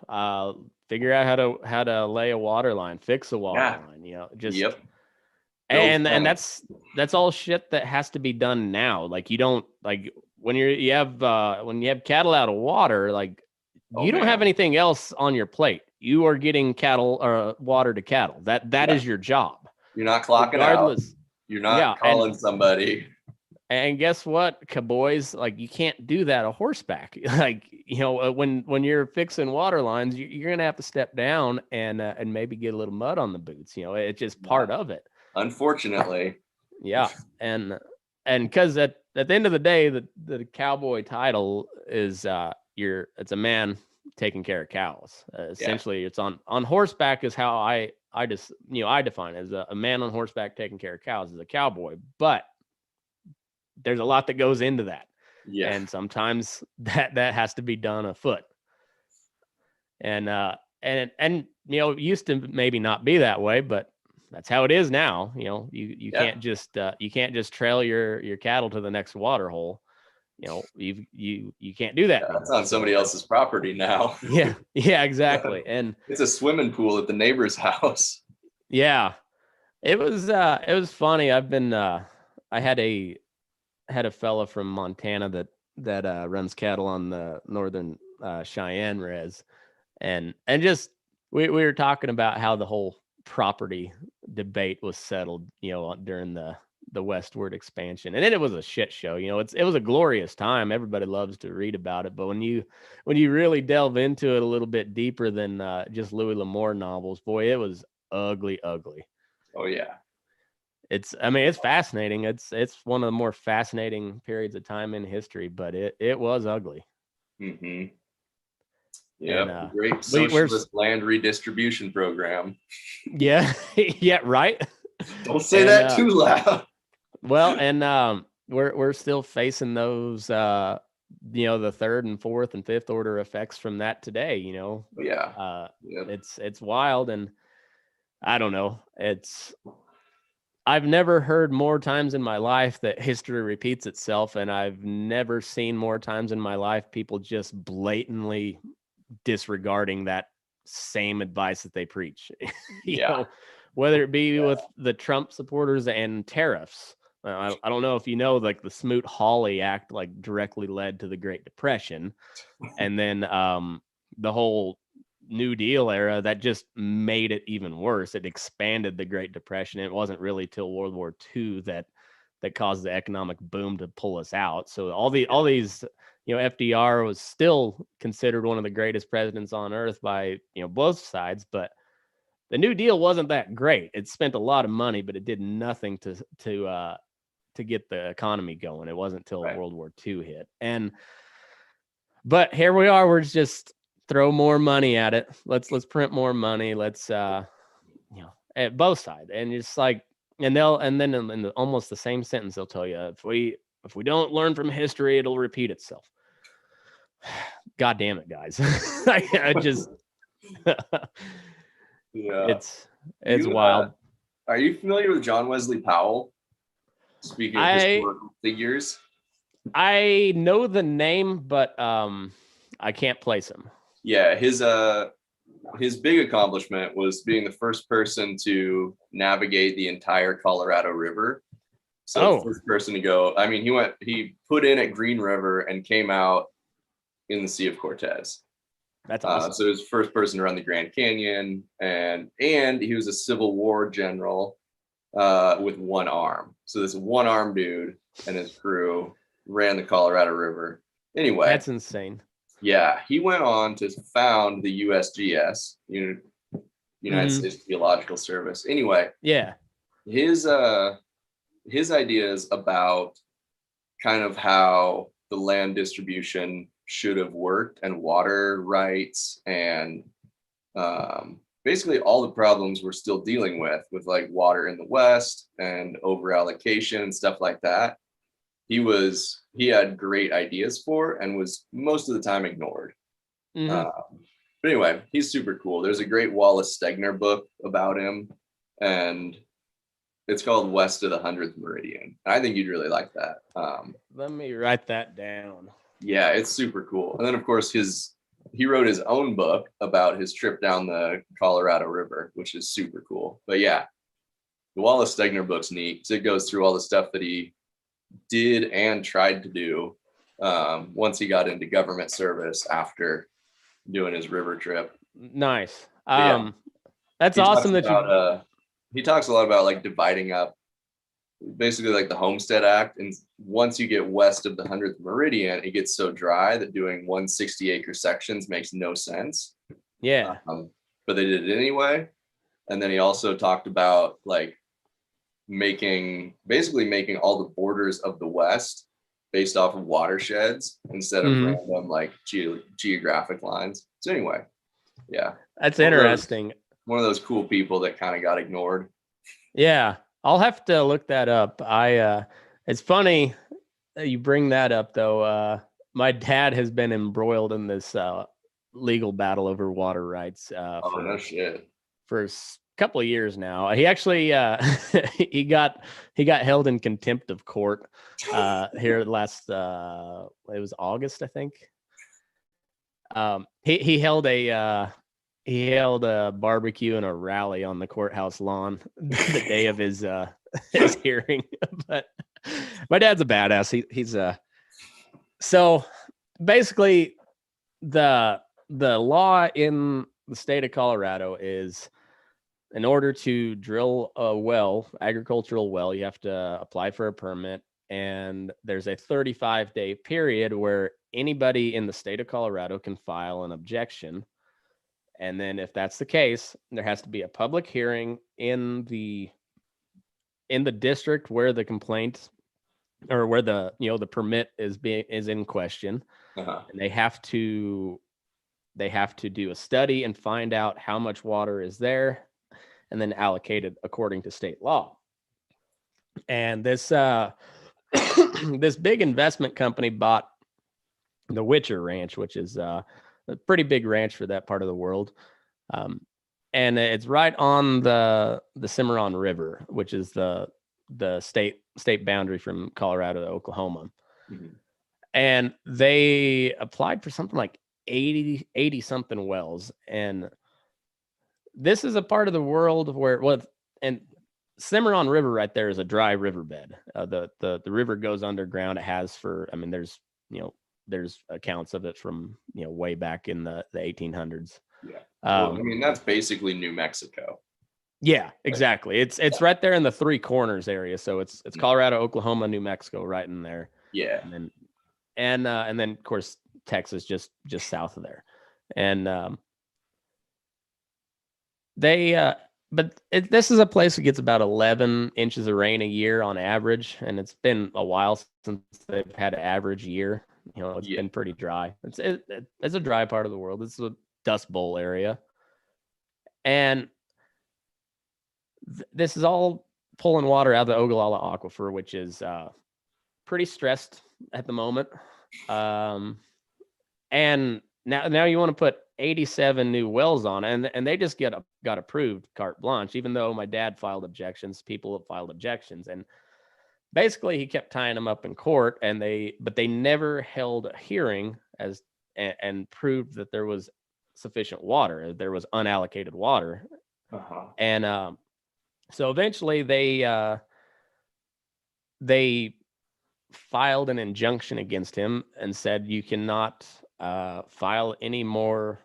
S2: figure out how to lay a water line, fix a water line, just, and that's all shit that has to be done now. Like you don't, like when you have cattle out of water, like you don't have anything else on your plate. You are getting cattle or water to cattle. That is your job.
S3: You're not clocking out. You're not calling somebody.
S2: And guess what, cowboys? Like, you can't do that on horseback. Like, when you're fixing water lines, you're gonna have to step down and maybe get a little mud on the boots. It's just part of it.
S3: Unfortunately.
S2: Yeah, and because at the end of the day, the cowboy title is it's a man taking care of cows. Essentially, it's on horseback is how I just I define it as a man on horseback taking care of cows is a cowboy, but there's a lot that goes into that.
S3: Yeah.
S2: And sometimes that has to be done afoot. And it used to maybe not be that way, but that's how it is now. You can't just trail your cattle to the next water hole. You can't do that.
S3: That's on somebody else's property now.
S2: Yeah, exactly. And
S3: it's a swimming pool at the neighbor's house.
S2: Yeah. It was funny. I had a fella from Montana that runs cattle on the northern Cheyenne res, and just we were talking about how the whole property debate was settled, during the westward expansion, and then it was a shit show. It was a glorious time. Everybody loves to read about it, but when you really delve into it a little bit deeper than just Louis L'Amour novels, boy, it was ugly.
S3: Oh yeah.
S2: It's fascinating. It's one of the more fascinating periods of time in history, but it was ugly.
S3: Mm-hmm. Yeah, great socialist land redistribution program.
S2: Yeah, yeah, right.
S3: Don't say that too loud.
S2: Well, and we're still facing those the third and fourth and fifth order effects from that today.
S3: Yeah.
S2: It's wild, and I don't know. I've never heard more times in my life that history repeats itself, and I've never seen more times in my life people just blatantly disregarding that same advice that they preach. Whether it be with the Trump supporters and tariffs. I don't know if like the Smoot-Hawley Act like directly led to the Great Depression, and then the whole New Deal era that just made it even worse. It expanded the Great Depression. It wasn't really till World War II that caused the economic boom to pull us out. So all these, FDR was still considered one of the greatest presidents on earth by, both sides, but the New Deal wasn't that great. It spent a lot of money, but it did nothing to get the economy going. It wasn't till World War II hit. But here we are. We're just throw more money at it. Let's print more money. Let's at both sides. And it's like, and then in almost the same sentence they'll tell you, if we don't learn from history, it'll repeat itself. God damn it, guys. I just it's wild.
S3: Are you familiar with John Wesley Powell? Speaking of historical figures,
S2: I know the name, but I can't place him.
S3: Yeah, his big accomplishment was being the first person to navigate the entire Colorado River. So the first person to go. I mean, he put in at Green River and came out in the Sea of Cortez.
S2: That's awesome.
S3: So he was the first person to run the Grand Canyon, and he was a Civil War general with one arm. So this one arm dude and his crew ran the Colorado River. Anyway,
S2: that's insane.
S3: Yeah, he went on to found the USGS, United States Geological Service. Anyway, his ideas about kind of how the land distribution should have worked and water rights and basically all the problems we're still dealing with like water in the West and over allocation and stuff like that. He had great ideas for and was most of the time ignored. But anyway, he's super cool. There's a great Wallace Stegner book about him, and it's called West of the 100th Meridian. I think you'd really like that.
S2: Let me write that down.
S3: Yeah, it's super cool. And then of course he wrote his own book about his trip down the Colorado River, which is super cool. But yeah, the Wallace Stegner book's neat. So it goes through all the stuff that he did and tried to do once he got into government service after doing his river trip.
S2: Nice. That's awesome that
S3: he talks a lot about like dividing up basically like the Homestead Act. And once you get west of the 100th meridian, it gets so dry that doing 160-acre sections makes no sense.
S2: Yeah.
S3: But they did it anyway. And then he also talked about like basically making all the borders of the West based off of watersheds instead of random like geographic lines. So anyway, yeah.
S2: That's interesting.
S3: One of those cool people that kind of got ignored.
S2: Yeah. I'll have to look that up. It's funny that you bring that up though. My dad has been embroiled in this legal battle over water rights
S3: No shit.
S2: For a couple of years now. He actually he got held in contempt of court here last it was August, I think. He held a barbecue and a rally on the courthouse lawn the day of his hearing. But my dad's a badass. He's so basically the law in the state of Colorado is, in order to drill a well, agricultural well, you have to apply for a permit, and there's a 35-day period where anybody in the state of Colorado can file an objection. And then if that's the case, there has to be a public hearing in the district where the complaint or where the permit is in question. And they have to do a study and find out how much water is there and then allocate it according to state law. And this this big investment company bought the Witcher Ranch, which is a pretty big ranch for that part of the world. And it's right on the Cimarron River, which is the state boundary from Colorado to Oklahoma. Mm-hmm. And they applied for something like 80 something wells. And this is a part of the world where, and Cimarron River right there is a dry riverbed. The river goes underground. It has there's accounts of it from, way back in the 1800s.
S3: Yeah. Well, that's basically New Mexico.
S2: Yeah, exactly. It's right there in the Three Corners area. So it's Colorado, Oklahoma, New Mexico, right in there.
S3: Yeah.
S2: And then of course Texas just south of there. And this is a place that gets about 11 inches of rain a year on average, and it's been a while since they've had an average year. It's been pretty dry. It's a dry part of the world. It's a Dust Bowl area, and this is all pulling water out of the Ogallala Aquifer, which is pretty stressed at the moment. And now you want to put 87 new wells on, and they just got approved carte blanche, even though my dad filed objections. People have filed objections, and basically he kept tying them up in court, but they never held a hearing and proved that there was sufficient water. There was unallocated water. And so eventually they filed an injunction against him and said, you cannot file any more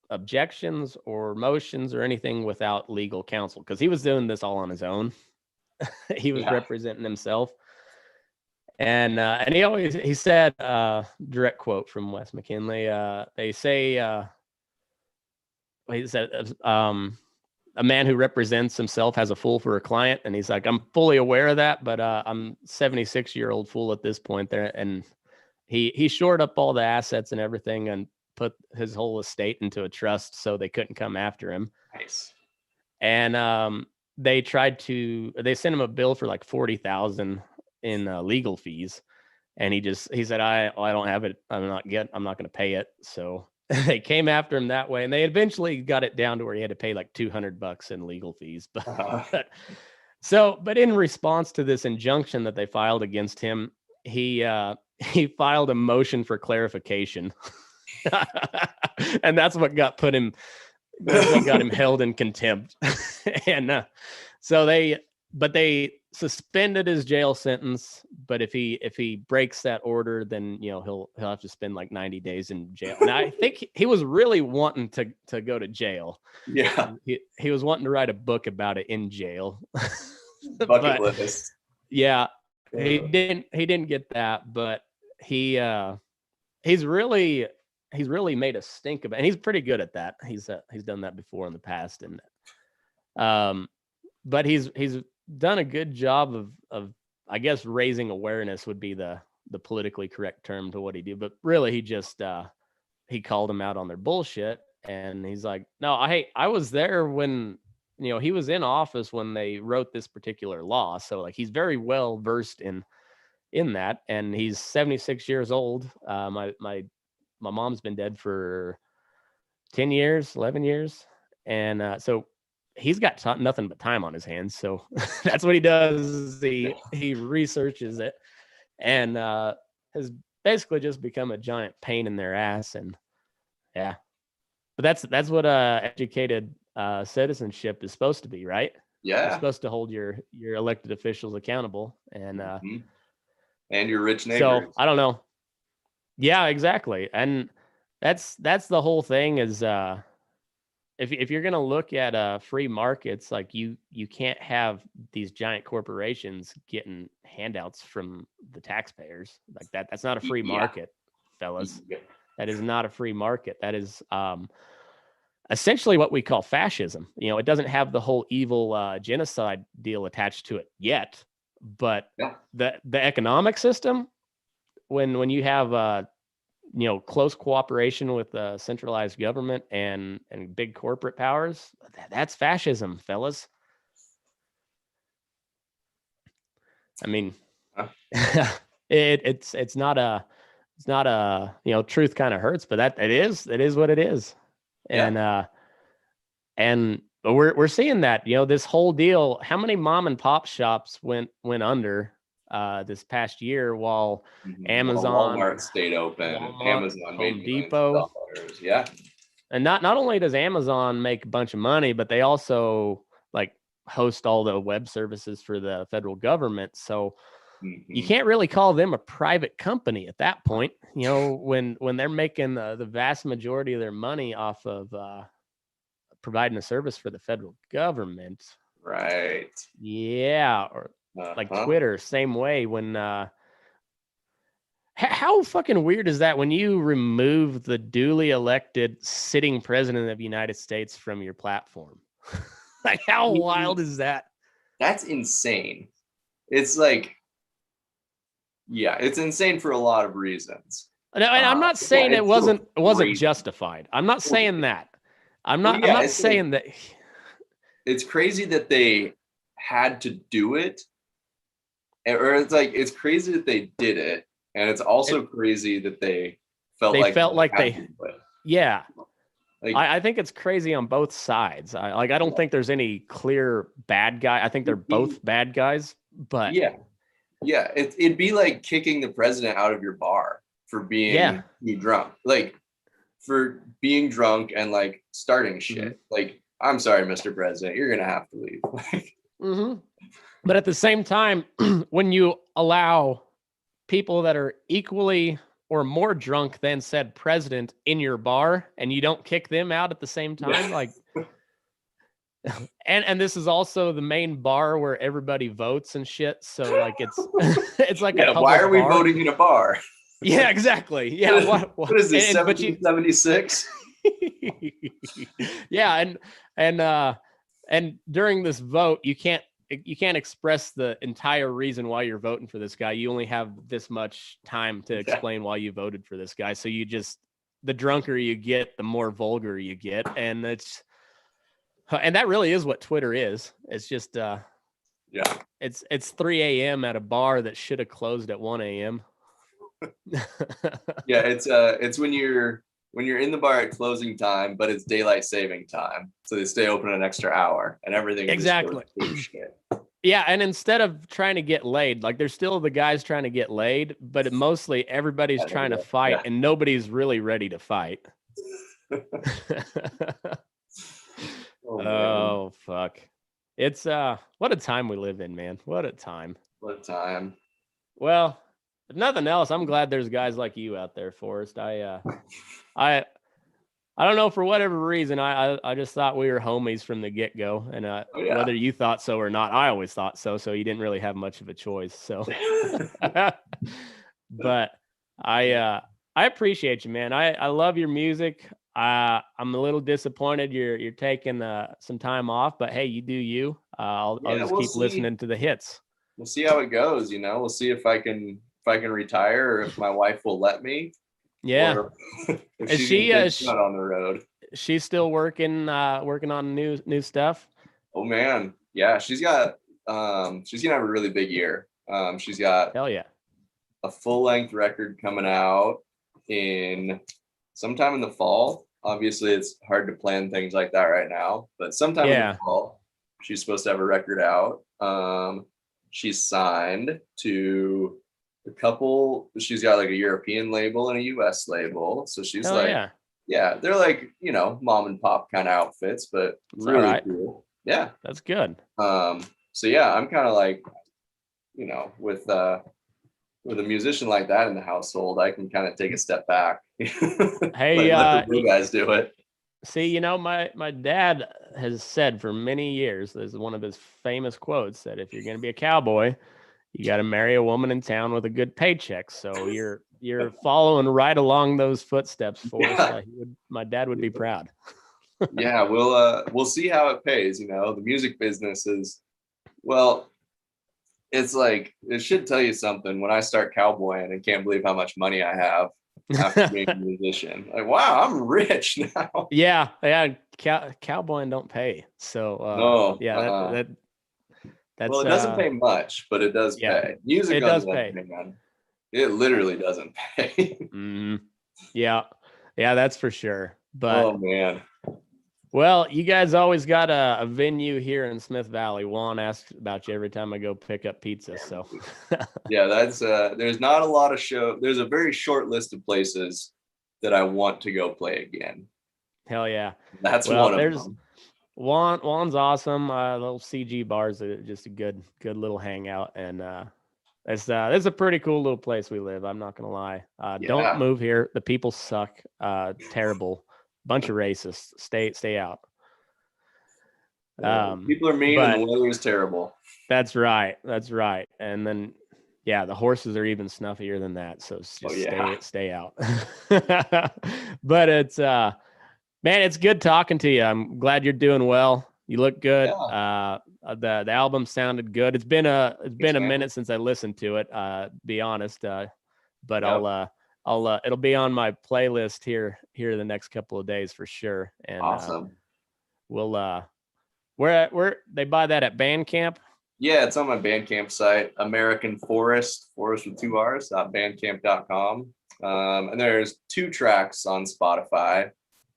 S2: objections or motions or anything without legal counsel, because he was doing this all on his own. He was representing himself. And he said, direct quote from Wes McKinley, they say, he said, a man who represents himself has a fool for a client. And he's like, I'm fully aware of that, but I'm 76-year-old fool at this point there. And he shored up all the assets and everything and put his whole estate into a trust so they couldn't come after him.
S3: Nice.
S2: And they sent him a bill for like $40,000 in legal fees. And he said, I don't have it. I'm not going to pay it. So they came after him that way, and they eventually got it down to where he had to pay like $200 in legal fees. But in response to this injunction that they filed against him, he filed a motion for clarification. And that's what got him held in contempt. And so they suspended his jail sentence, but if he breaks that order, then he'll have to spend like 90 days in jail. And I think he was really wanting to go to jail.
S3: Yeah.
S2: He was wanting to write a book about it in jail.
S3: Bucket list.
S2: Yeah, he didn't get that, but he's really made a stink of it, and he's pretty good at that. He's done that before in the past, and but he's done a good job of I guess raising awareness would be the politically correct term to what he did, but really he just he called them out on their bullshit, and he's like, no, I was there when he was in office when they wrote this particular law, so like he's very well versed in that, and he's 76 years old. My mom's been dead for 10 years, 11 years, and so he's got nothing but time on his hands. So that's what he does. He researches it, and has basically just become a giant pain in their ass. And yeah, but that's what educated citizenship is supposed to be, right?
S3: Yeah,
S2: you're supposed to hold your elected officials accountable, and
S3: and your rich neighbors.
S2: So I don't know. Yeah, exactly. And that's the whole thing is if you're gonna look at free markets, like you can't have these giant corporations getting handouts from the taxpayers like that. That's not a free market, fellas. That is not a free market. That is essentially what we call fascism. It doesn't have the whole evil genocide deal attached to it yet, but the economic system, when you have close cooperation with centralized government and big corporate powers, that's fascism, fellas. I mean, it's not a truth kind of hurts, but it is what it is. And but we're seeing that, this whole deal. How many mom and pop shops went under this past year while Amazon,
S3: Walmart stayed open, Amazon,
S2: Home Depot,
S3: yeah.
S2: And not only does Amazon make a bunch of money, but they also like host all the web services for the federal government. So you can't really call them a private company at that point, when they're making the vast majority of their money off of providing a service for the federal government.
S3: Right.
S2: Yeah. Or like Twitter, same way. When how fucking weird is that when you remove the duly elected sitting president of the United States from your platform? Like, how wild is that?
S3: That's insane. It's like, yeah, it's insane for a lot of reasons.
S2: And I'm not saying it wasn't justified. I'm not saying that. I'm not saying that.
S3: It's crazy that they had to do it, or it's crazy that they did it, and it's also crazy that they felt like they yeah. Like, I think it's crazy on both sides. I don't think there's any clear bad guy. I think they're both bad guys, but it'd be like kicking the president out of your bar for being drunk, like for being drunk and like starting shit. Like, I'm sorry, Mr. President, you're gonna have to leave.
S2: But at the same time, when you allow people that are equally or more drunk than said president in your bar and you don't kick them out at the same time, like, and this is also the main bar where everybody votes and shit. So like it's like a public
S3: why are we
S2: bar.
S3: Voting in a bar?
S2: Yeah, exactly. Yeah.
S3: What is this, 1776?
S2: Yeah, and during this vote, you can't express the entire reason why you're voting for this guy. You only have this much time to explain why you voted for this guy. So you the drunker you get, the more vulgar you get. And that really is what Twitter is. It's just, it's 3 a.m. at a bar that should have closed at 1 a.m.
S3: Yeah. It's when you're in the bar at closing time, but it's daylight saving time. So they stay open an extra hour and everything.
S2: Exactly. Yeah. And instead of trying to get laid, like there's still the guys trying to get laid, but mostly everybody's trying to fight and nobody's really ready to fight. Oh, fuck. It's, what a time we live in, man. What a time.
S3: What a time.
S2: Well, if nothing else, I'm glad there's guys like you out there, Forrest. I I don't know, for whatever reason, I just thought we were homies from the get-go, and
S3: Oh, yeah.
S2: whether you thought so or not, I always thought so. So you didn't really have much of a choice. So, but I appreciate you, man. I love your music. I'm a little disappointed you're taking some time off, but hey, you do you. I'll just
S3: we'll
S2: keep
S3: see.
S2: listening to the hits.
S3: We'll see how it goes. We'll see if I can retire, or if my wife will let me.
S2: Yeah.
S3: Or if
S2: Is
S3: she's not on the road.
S2: She's still working on new stuff?
S3: Oh man, yeah. She's gonna have a really big year. She's got
S2: Hell yeah.
S3: a full-length record coming out in sometime in the fall. Obviously, it's hard to plan things like that right now, but sometime in the fall, she's supposed to have a record out. She's signed to a couple. She's got like a European label and a US label. So she's yeah, they're like, mom and pop kind of outfits, but
S2: it's
S3: really cool. Yeah.
S2: That's good.
S3: So yeah, I'm kind of like, with a musician like that in the household, I can kind of take a step back.
S2: Hey,
S3: let the guys do it.
S2: See, my dad has said for many years, there's one of his famous quotes, that if you're going to be a cowboy, you got to marry a woman in town with a good paycheck. So you're following right along those footsteps, Forrest. My dad would be proud.
S3: Yeah, we'll see how it pays. The music business is, well, it's like, it should tell you something when I start cowboying and can't believe how much money I have after being a musician. Like, wow, I'm rich now.
S2: Yeah. Cowboying don't pay. So
S3: no,
S2: that's
S3: well, it doesn't pay much, but it does pay. Music,
S2: it does pay.
S3: Man, it literally doesn't pay.
S2: Yeah, that's for sure. But
S3: oh man.
S2: Well, you guys always got a venue here in Smith Valley. Juan asks about you every time I go pick up pizza. So
S3: yeah, that's there's not a lot of There's a very short list of places that I want to go play again.
S2: Hell yeah.
S3: That's one of them.
S2: Juan's awesome. Little CG bars are just a good little hangout, and it's a pretty cool little place we live. I'm not gonna lie. Don't move here. The people suck. Terrible. Bunch of racists. Stay out.
S3: People are mean and the weather is terrible.
S2: That's right. And then, the horses are even snuffier than that. So just stay out. But it's man, it's good talking to you. I'm glad you're doing well. You look good.
S3: Yeah.
S2: The album sounded good. It's been a minute since I listened to it. Be honest. But yep. It'll be on my playlist here the next couple of days for sure. And
S3: awesome.
S2: We'll where they buy that at Bandcamp?
S3: Yeah, it's on my Bandcamp site, American Forrest with 2 R's, bandcamp.com. And there's 2 tracks on Spotify,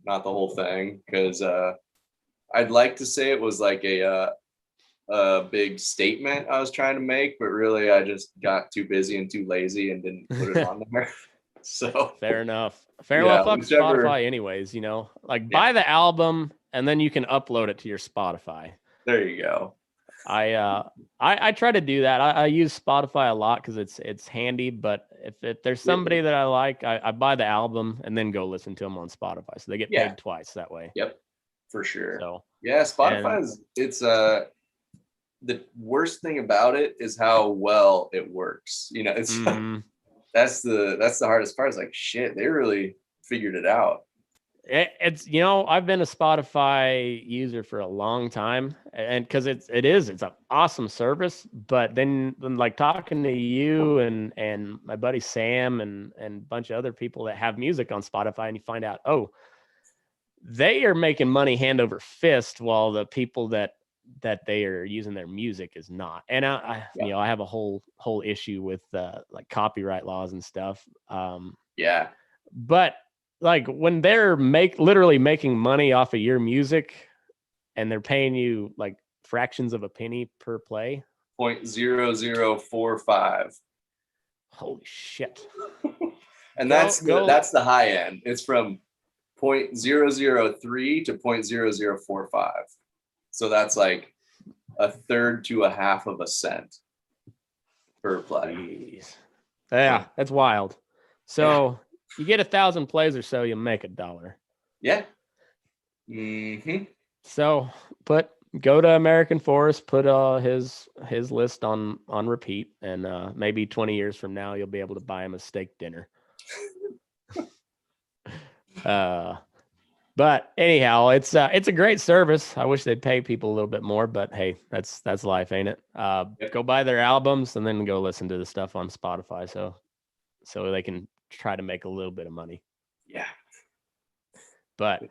S3: not the whole thing, because I'd like to say it was like a big statement I was trying to make, but really I just got too busy and too lazy and didn't put it on there. So
S2: fair enough. Well, fuck Spotify anyways, buy the album and then you can upload it to your Spotify.
S3: There you go.
S2: I try to do that. I use Spotify a lot because it's handy, but if there's somebody that I like, I buy the album and then go listen to them on Spotify. So they get paid twice that way.
S3: Yep, for sure.
S2: So
S3: Spotify it's the worst thing about it is how well it works. It's that's the hardest part. Is like, shit, they really figured it out.
S2: It's I've been a Spotify user for a long time, and because it's an awesome service, but then like talking to you and my buddy Sam and a bunch of other people that have music on Spotify, and you find out, they are making money hand over fist, while the people that they are using their music is not. And I have a whole issue with like copyright laws and stuff. But like when they're literally making money off of your music and they're paying you like fractions of a penny per play.
S3: 0.0045.
S2: Holy shit.
S3: And that's the high end. It's from 0.003 to 0.0045. So that's like a third to a half of a cent per play.
S2: Jeez. Yeah, that's wild. So you get 1,000 plays or so, you'll make $1.
S3: Yeah.
S2: So go to American Forrest, put his list on repeat, and maybe 20 years from now you'll be able to buy him a steak dinner. But anyhow, it's a great service. I wish they'd pay people a little bit more, but hey, that's life, ain't it? Go buy their albums and then go listen to the stuff on Spotify, so they can try to make a little bit of money.
S3: Yeah.
S2: But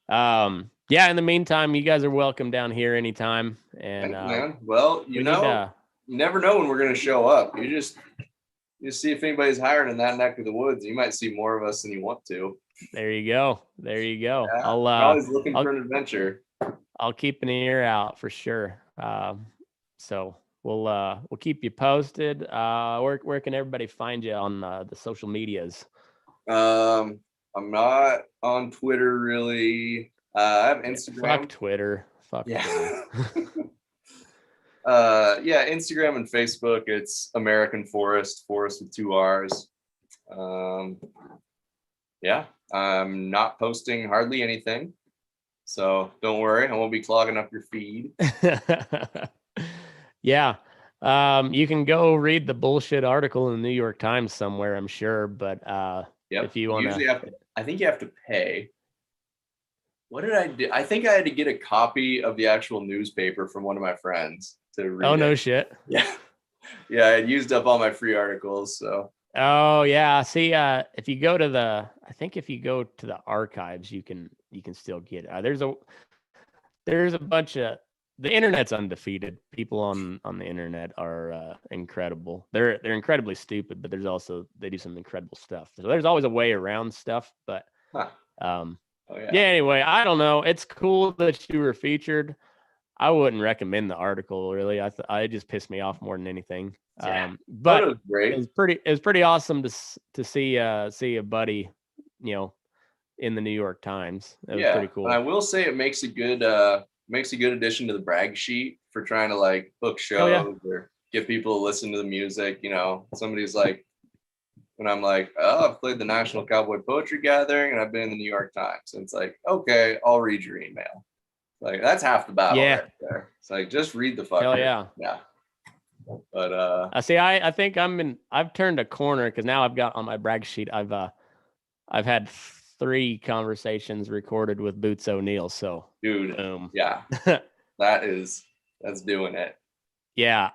S2: yeah, in the meantime, you guys are welcome down here anytime. And
S3: thanks, man. Well, you never know when we're gonna show up. You see if anybody's hiring in that neck of the woods. You might see more of us than you want to.
S2: There you go.
S3: Yeah, I'm always looking for an adventure.
S2: I'll keep an ear out for sure. So we'll keep you posted. Where can everybody find you on the social medias?
S3: I'm not on Twitter really. I have Instagram.
S2: Fuck Twitter.
S3: Yeah.
S2: Twitter.
S3: Yeah, Instagram and Facebook. It's American Forrest with 2 R's. Yeah, I'm not posting hardly anything, so don't worry, I won't be clogging up your feed.
S2: Yeah. You can go read the bullshit article in the New York Times somewhere, I'm sure, but if you want to,
S3: I think you have to pay. What did I do? I think I had to get a copy of the actual newspaper from one of my friends to read.
S2: Oh, no shit.
S3: Yeah. Yeah, I had used up all my free articles, so.
S2: Oh yeah. See, if you go to the archives, you can still get it. There's a bunch of, the internet's undefeated. People on the internet are incredible. They're incredibly stupid, but they do some incredible stuff. So there's always a way around stuff. But yeah. Anyway, I don't know. It's cool that you were featured. I wouldn't recommend the article really. It just pissed me off more than anything.
S3: Yeah.
S2: But
S3: it was great.
S2: It was pretty awesome to see a buddy, in the New York Times. It was pretty cool.
S3: And I will say it makes a good addition to the brag sheet for trying to like book shows or get people to listen to the music. Somebody's like, when I'm like, oh, I've played the National Cowboy Poetry Gathering and I've been in the New York Times. And it's like, okay, I'll read your email. Like that's half the battle right there. It's like just read the fucker.
S2: Hell yeah.
S3: Yeah. But
S2: I see. I think I've turned a corner because now I've got on my brag sheet. I've had 3 conversations recorded with Boots O'Neill. So
S3: dude,
S2: boom.
S3: Yeah, that's doing it.
S2: Yeah,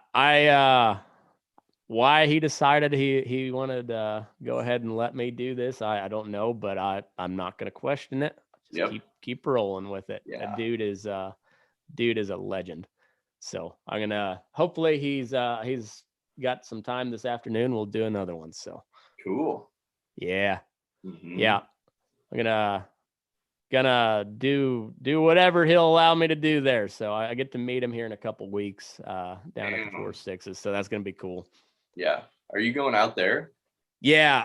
S2: why he decided he wanted to go ahead and let me do this, I don't know, but I'm not gonna question it. Just keep rolling with it.
S3: Yeah.
S2: That dude is a legend. So I'm gonna, hopefully he's got some time this afternoon. We'll do another one. So
S3: cool.
S2: Yeah.
S3: Mm-hmm.
S2: Yeah. I'm gonna do whatever he'll allow me to do there. So I get to meet him here in a couple weeks down at the 4 Sixes. So that's gonna be cool.
S3: Yeah. Are you going out there?
S2: Yeah,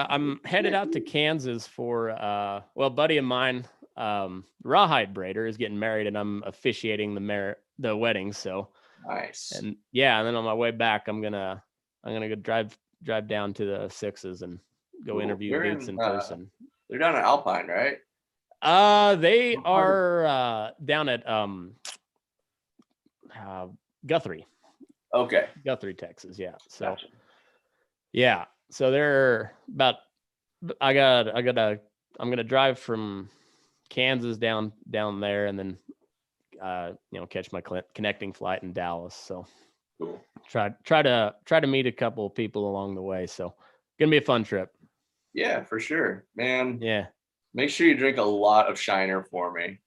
S2: I'm headed out to Kansas for a buddy of mine, Rawhide Braider, is getting married, and I'm officiating the wedding. So
S3: nice.
S2: And then on my way back, I'm gonna go drive down to the Sixes and go interview Boots in person.
S3: They're down at Alpine, right?
S2: They are down at Guthrie.
S3: Okay.
S2: Guthrie, Texas. Yeah. So
S3: gotcha.
S2: Yeah. So they're about. I'm gonna drive from Kansas down there, and then catch my connecting flight in Dallas. So
S3: cool.
S2: Try to meet a couple of people along the way. So gonna be a fun trip.
S3: Yeah, for sure, man.
S2: Yeah.
S3: Make sure you drink a lot of Shiner for me.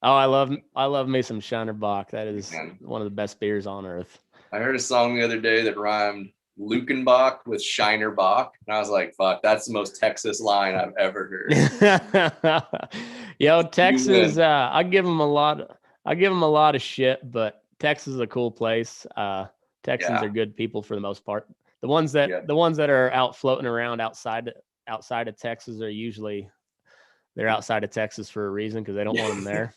S2: Oh, I love me some Shiner Bock. That is one of the best beers on earth.
S3: I heard a song the other day that rhymed Lukenbach with Shiner Bock, and I was like, "Fuck, that's the most Texas line I've ever
S2: heard." Yo, Texas. I give them a lot of shit, but Texas is a cool place. Texans are good people for the most part. The ones that are out floating around outside of Texas are usually they're outside of Texas for a reason because they don't want them there.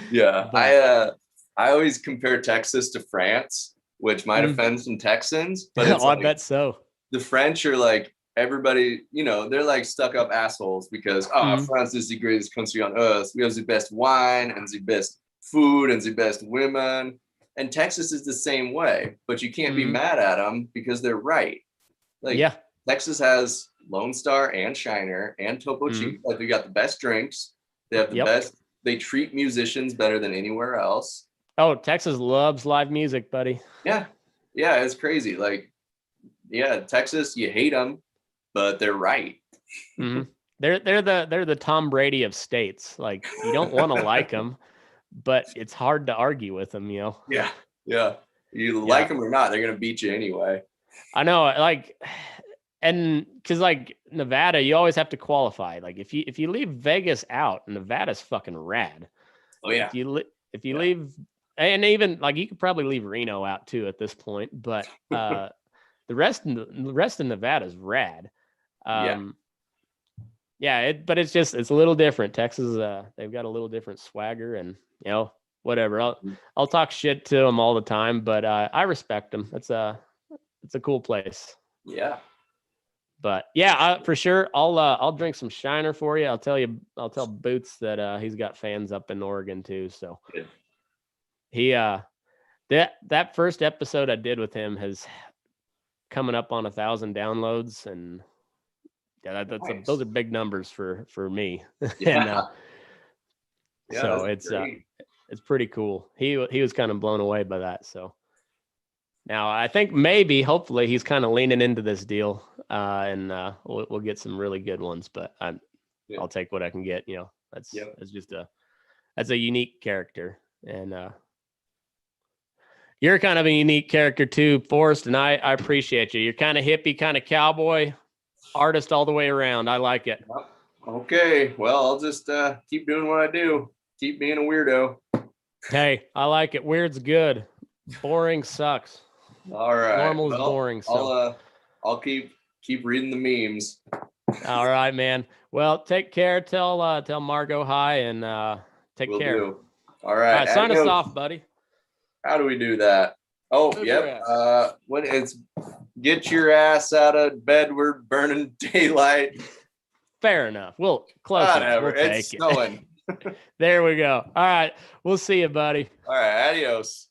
S3: Yeah, I always compare Texas to France, which might offend some Texans, but it's
S2: I bet so.
S3: The French are like everybody, you know, they're like stuck up assholes because France is the greatest country on earth. We have the best wine and the best food and the best women. And Texas is the same way, but you can't be mad at them because they're right. Like Texas has Lone Star and Shiner and Topo Chico. Like they got the best drinks. They have the best. They treat musicians better than anywhere else.
S2: Oh, Texas loves live music, buddy.
S3: Yeah, it's crazy. Like, yeah, Texas, you hate them, but they're right.
S2: They're the Tom Brady of states. Like you don't want to like them, but it's hard to argue with them. You know.
S3: Yeah. You like them or not, they're gonna beat you anyway.
S2: I know, like, and because like Nevada, you always have to qualify. Like if you leave Vegas out, Nevada's fucking rad.
S3: Oh yeah.
S2: If you leave, and even like you could probably leave Reno out too at this point, but the rest of Nevada's rad. But it's a little different. Texas, they've got a little different swagger, and you know, whatever. I'll talk shit to them all the time, but I respect them. It's a cool place.
S3: Yeah.
S2: But yeah, for sure, I'll drink some Shiner for you. I'll tell Boots that he's got fans up in Oregon too. So
S3: good.
S2: He that first episode I did with him has coming up on 1,000 downloads, and yeah, nice. Those are big numbers for me.
S3: Yeah.
S2: And, so it's pretty cool. He was kind of blown away by that. So now I think hopefully he's kind of leaning into this deal, and we'll get some really good ones. But I'll take what I can get. You know, that's just that's a unique character, and you're kind of a unique character too, Forrest, and I appreciate you. You're kind of hippie, kind of cowboy, artist all the way around. I like it.
S3: Okay, well, I'll just keep doing what I do. Keep being a weirdo.
S2: Hey, I like it. Weird's good. Boring sucks.
S3: All right.
S2: Normal is boring. So
S3: I'll keep reading the memes.
S2: All right, man. Well, take care. Tell Margot hi, and take care.
S3: Do. All right.
S2: All right, sign us off, buddy.
S3: How do we do that? Oh, yep. When it's get your ass out of bed, we're burning daylight.
S2: Fair enough. We'll close
S3: Whatever.
S2: We'll
S3: it's snowing.
S2: There we go. All right. We'll see you, buddy.
S3: All right. Adios.